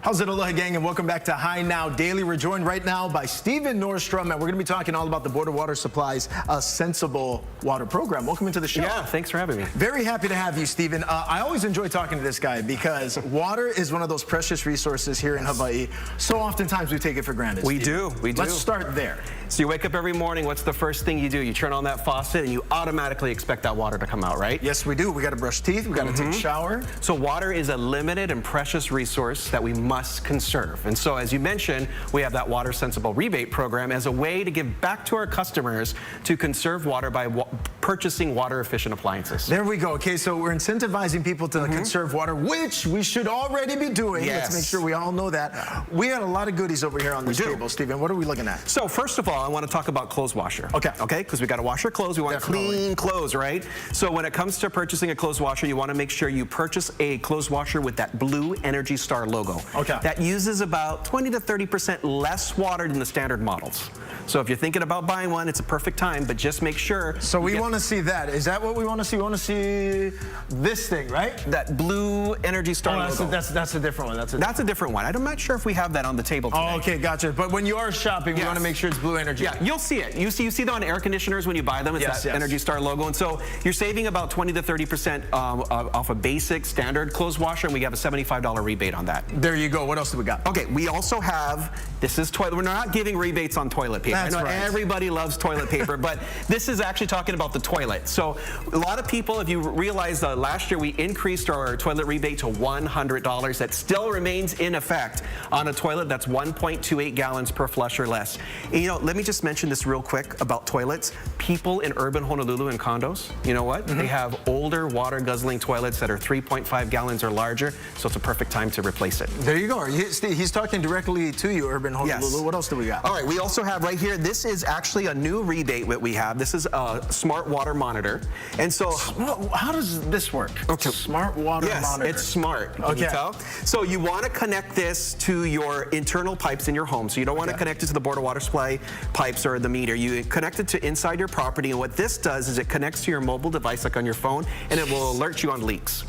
How's it, Aloha gang, and welcome back to High Now Daily. We're joined right now by Stephen Nordstrom, and we're going to be talking all about the Board of Water Supply's Sensible Water Program. Welcome into the show. Yeah, thanks for having me. Very happy to have you, Stephen. I always enjoy talking to this guy because water is one of those precious resources here in Hawaii. So oftentimes we take it for granted. We do. Let's start there. So you wake up every morning, what's the first thing you do? You turn on that faucet and you automatically expect that water to come out, right? Yes, we do. We got to brush teeth. We got to take a shower. So water is a limited and precious resource that we must conserve. And so as you mentioned, we have that Water Sensible Rebate Program as a way to give back to our customers to conserve water by purchasing water efficient appliances. There we go. Okay, so we're incentivizing people to conserve water, which we should already be doing. Yes. Let's make sure we all know that. We had a lot of goodies over here on this table, Stephen. What are we looking at? So first of all, I want to talk about clothes washer. Okay. Okay, because we got to wash our clothes. We want clean clothes, right? So when it comes to purchasing a clothes washer, you want to make sure you purchase a clothes washer with that blue Energy Star logo. Okay. That uses about 20 to 30% less water than the standard models. So if you're thinking about buying one, it's a perfect time, but just make sure. So we want to see that. Is that what we want to see? We want to see this thing, right? That blue Energy Star logo. That's a different one. That's a different one. I'm not sure if we have that on the table today. Oh, okay, gotcha. But when you are shopping, we want to make sure it's Blue Energy. Yeah, you'll see it. You see them on air conditioners when you buy them. It's that Energy Star logo. And so you're saving about 20 to 30% off a basic standard clothes washer, and we have a $75 rebate on that. There you go. What else do we got? Okay, we also have, this is toilet. We're not giving rebates on toilet paper. That's I know everybody loves toilet paper, but this is actually talking about the toilet. So a lot of people, if you realize last year we increased our toilet rebate to $100. That still remains in effect on a toilet that's 1.28 gallons per flush or less. And, you know, let me just mention this real quick about toilets. People in urban Honolulu and condos, you know what? They have older water guzzling toilets that are 3.5 gallons or larger, so it's a perfect time to replace it. There you go. He's talking directly to you, urban Honolulu. Yes. What else do we got? All right, we also have right here, this is actually a new rebate that we have. This is a smart water monitor. And so how does this work? Okay. Smart water monitor. Yes, it's smart. Can you tell? So you want to connect this to your internal pipes in your home. So you don't want to connect it to the Board of Water Supply pipes or the meter. You connect it to inside your property, and what this does is it connects to your mobile device like on your phone, and it will alert you on leaks.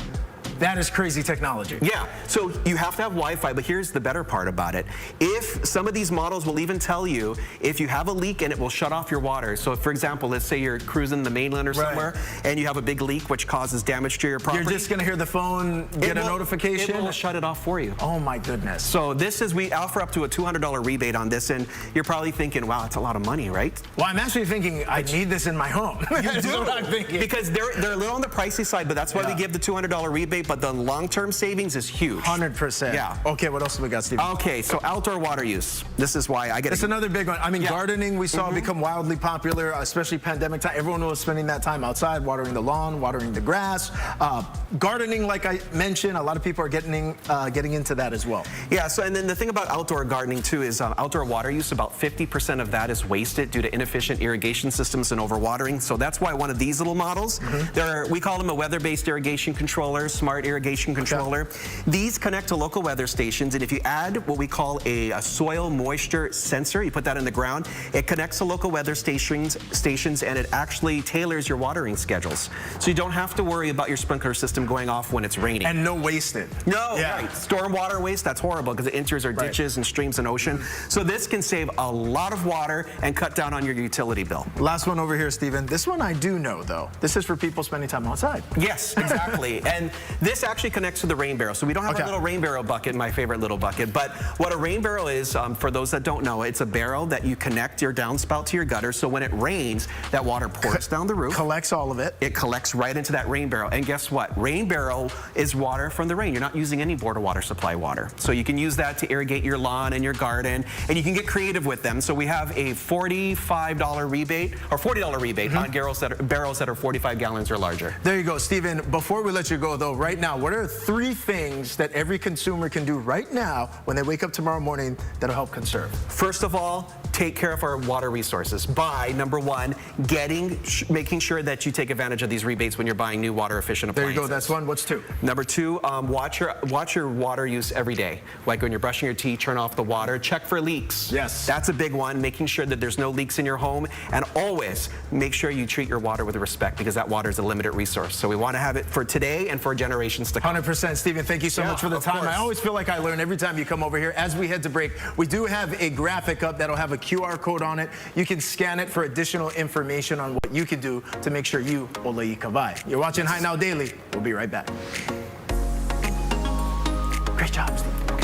That is crazy technology. Yeah, so you have to have Wi-Fi, but here's the better part about it. If some of these models will even tell you if you have a leak and it will shut off your water. So for example, let's say you're cruising the mainland or somewhere and you have a big leak which causes damage to your property. You're just gonna hear the phone get a notification? It will shut it off for you. Oh my goodness. So this is, we offer up to a $200 rebate on this, and you're probably thinking, wow, it's a lot of money, right? Well, I'm actually thinking I need this in my home. You do. What I'm thinking. Because they're a little on the pricey side, but that's why we give the $200 rebate, but the long-term savings is huge. 100%. Yeah. Okay, what else do we got, Steve? Okay, so outdoor water use. This is why I get it. It's another big one. I mean, gardening we saw become wildly popular, especially pandemic time. Everyone was spending that time outside, watering the lawn, watering the grass. Gardening, like I mentioned, a lot of people are getting into that as well. Yeah, so and then the thing about outdoor gardening too is outdoor water use, about 50% of that is wasted due to inefficient irrigation systems and overwatering. So that's why one of these little models, we call them a weather-based irrigation controller, smart irrigation controller. These connect to local weather stations, and if you add what we call a soil moisture sensor, you put that in the ground, it connects to local weather stations and it actually tailors your watering schedules. So you don't have to worry about your sprinkler system going off when it's raining. And no wasted. No, right. Storm water waste, that's horrible because it enters our ditches and streams and ocean. So this can save a lot of water and cut down on your utility bill. Last one over here, Stephen. This one I do know, though. This is for people spending time outside. Yes, exactly. And this actually connects to the rain barrel. So we don't have a little rain barrel bucket, my favorite little bucket, but what a rain barrel is, for those that don't know, it's a barrel that you connect your downspout to your gutter, so when it rains, that water pours down the roof. Collects all of it. It collects right into that rain barrel, and guess what? Rain barrel is water from the rain. You're not using any Board of Water Supply water. So you can use that to irrigate your lawn and your garden, and you can get creative with them. So we have a $45 rebate, or $40 rebate on barrels that are 45 gallons or larger. There you go, Stephen. Before we let you go, though, right now, what are 3 things that every consumer can do right now when they wake up tomorrow morning that'll help conserve? First of all, take care of our water resources by, number one, making sure that you take advantage of these rebates when you're buying new water efficient appliances. There you go, that's one. What's 2? Number 2, watch your water use every day. Like when you're brushing your teeth, turn off the water, check for leaks. Yes. That's a big one, making sure that there's no leaks in your home, and always make sure you treat your water with respect because that water is a limited resource. So we want to have it for today and for generations generations to come. 100%, Stephen. Thank you so much for the time. I always feel like I learn every time you come over here. As we head to break, we do have a graphic up that'll have a QR code on it. You can scan it for additional information on what you can do to make sure you ole kavai. You're watching High Now Daily. We'll be right back. Great job, Stephen.